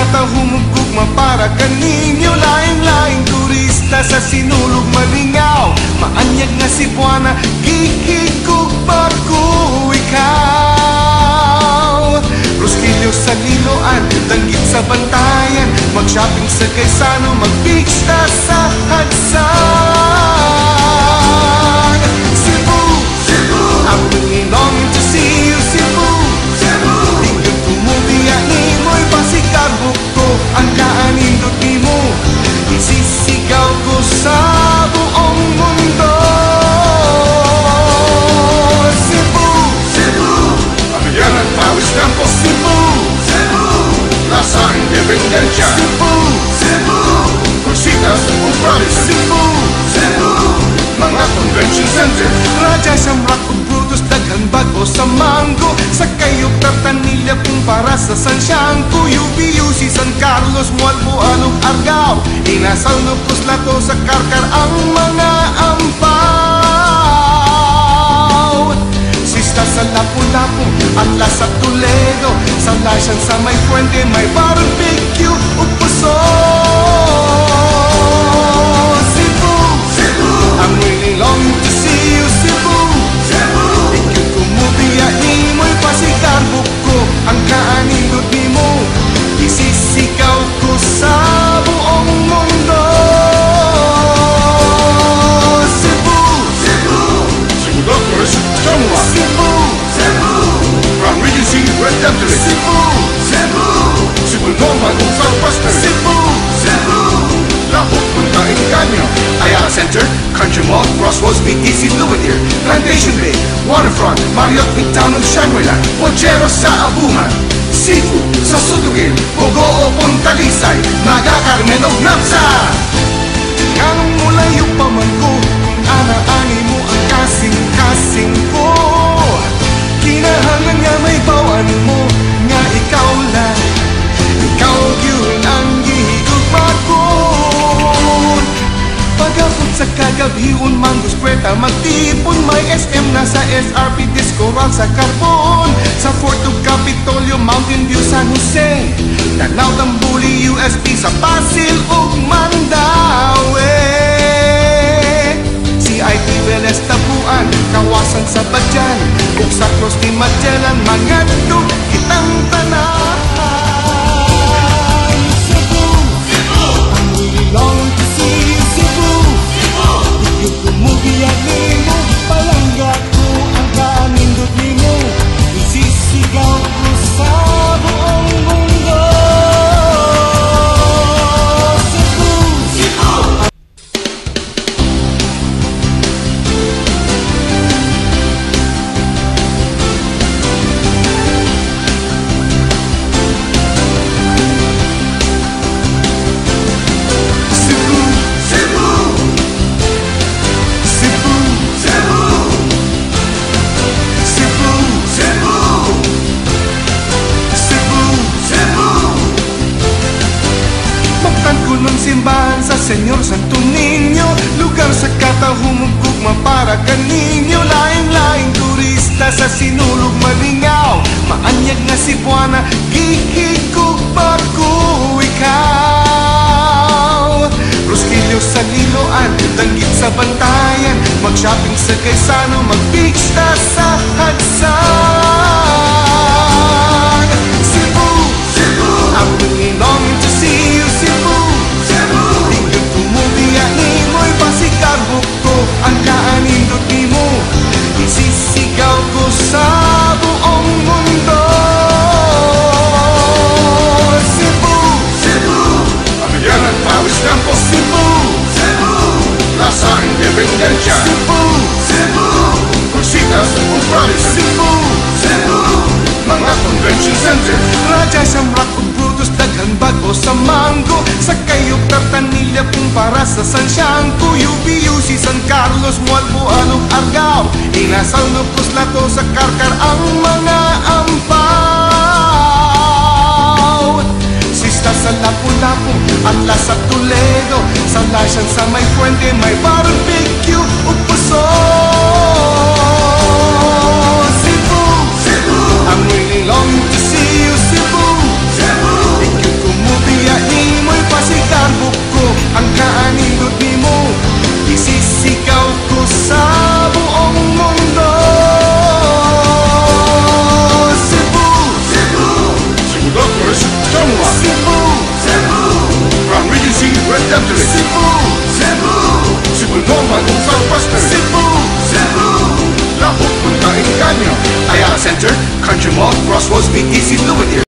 katahumugugma para kaninyo. Laing-laing turista sa sinulog malingaw, maanyag nga Cebuana, gihigog bago ikaw. Roskilyo sa Liloan, danggit sa Bantayan, mag-shopping sa Quezano, mag-pista sa Hagsan. Cebu, Cebu, I'm longing to see you, Cebu, Cebu. Tingnan ko mo, biyahin mo'y pasikar ko, ang kaanindot ni mo, isisigaw ko sa buong mundo. Cebu, Cebu, pamilyan at pawis kampo. Cebu, Cebu, lasa ang independensya. Cebu, Cebu, Kursita sa buong province. Cebu, Cebu, mga convention center. Raja Shamrock ug Brutus, daghang bago sa Mango, sa Kayog Tartanilla kung para sa Santiago, UBUC San Carlos, Mualboan ug Argao, Inasal, Lucos, Lato sa Karkar ang mga ampaw. Sista sa Lapu-Lapu, Atlas sa Toledo, sa Lasyan sa May Puente, may barbecue ug puso. Cebu, Cebu, I'm really longing to see you, Cebu, Cebu. Ikot ko mo, biyahin mo'y pasikar ko, ang kaanindot ni mo, isisigaw ko sa buong mundo. Cebu, Cebu, Cebu Doctors, Chamwa. Cebu, Cebu, Crown Regency, Red Capitolate. Cebu, Cebu, Cebu Normal, South Pastor. Cebu, Cebu, Lahok, Punta Incanyo, Ayala Center, Country Mall, Crossroads, BTC, Louvertier, Plantation Bay, Waterfront, Marriott, Midtown ug Shangri-La, Pochero sa Abuhan, Cebu, sa Sudugil, Bogoo, Punta Lisay, Naga, Carmen ug Napsa. Nganong mulayo pa man ko, kung ana-ani mo ang kasing-kasing ko, kinahanglan nga may bawan mo, nga ikaw lang, ikaw yun ang gihigugma ko. Pagapot sa kagabiun, Mangus Preta, magtipon, may SM na sa SRP, Discoral sa Carbon, sa Fort ug Capitolio, Mountain View, San Jose, Tanaw, Tambuli, UST, sa Pasil ug Mandaue, CIT, Veles, Tabuan, Kawasan sa Badyan, ug sa Cross ni Magellan, mga dug kitang tanan. Cebu, Cebu, I'm really longing to see you, Cebu, Cebu. Ikot ko mo, biyahin mo, palangga ko, ang kaanindot ni mo, isisigaw ko sa buong mundo. Cebu, Cebu. Simbahan sa Senyor Santo Niño, lugar sa katahumugugma para kaninyo. Laing-laing turista sa sinulog malingaw, maanyag nga Cebuana, gihigog bago ikaw. Roskilyo sa Liloan, danggit sa Bantayan, mag-shopping sa Quezano, mag-pista sa Hagsan. Cebu, Cebu, I'm really longing to see you, Cebu, Cebu. Tingnan ko mo, biyahin mo'y pasikar ko, ang kaanindot ni mo, isisigaw ko sa buong mundo. Cebu, Cebu, pamilyan at pawis kampo. Cebu, Cebu, lasa ang independensya. Cebu, Cebu, Kursita sa buong province. Cebu, Cebu, mga convention center. Raja Shamrock ug Brutus, daghang bago sa Mango, sa Kayog Tartanilla kung para sa Santiago, UBUC San Carlos, Mualboan ug Argao, Inasal, Lucos, Lato sa Karkar ang mga ampaw. Sista sa Lapu-Lapu, Atlas sa Toledo, sa Lasyan sa May Puente, may barbecue ug puso. Cebu, Cebu, I'm really longing to see you, Cebu, Cebu. Ikot ko mo, semua. Cebu, Cebu, From Regency Redemptorate. Cebu, Cebu, Sebelum Agung South Western. Cebu, Cebu, Lahuk Punta Inganyo. Ayala Center, Country Mall, Crossroads, BTC, Louverture.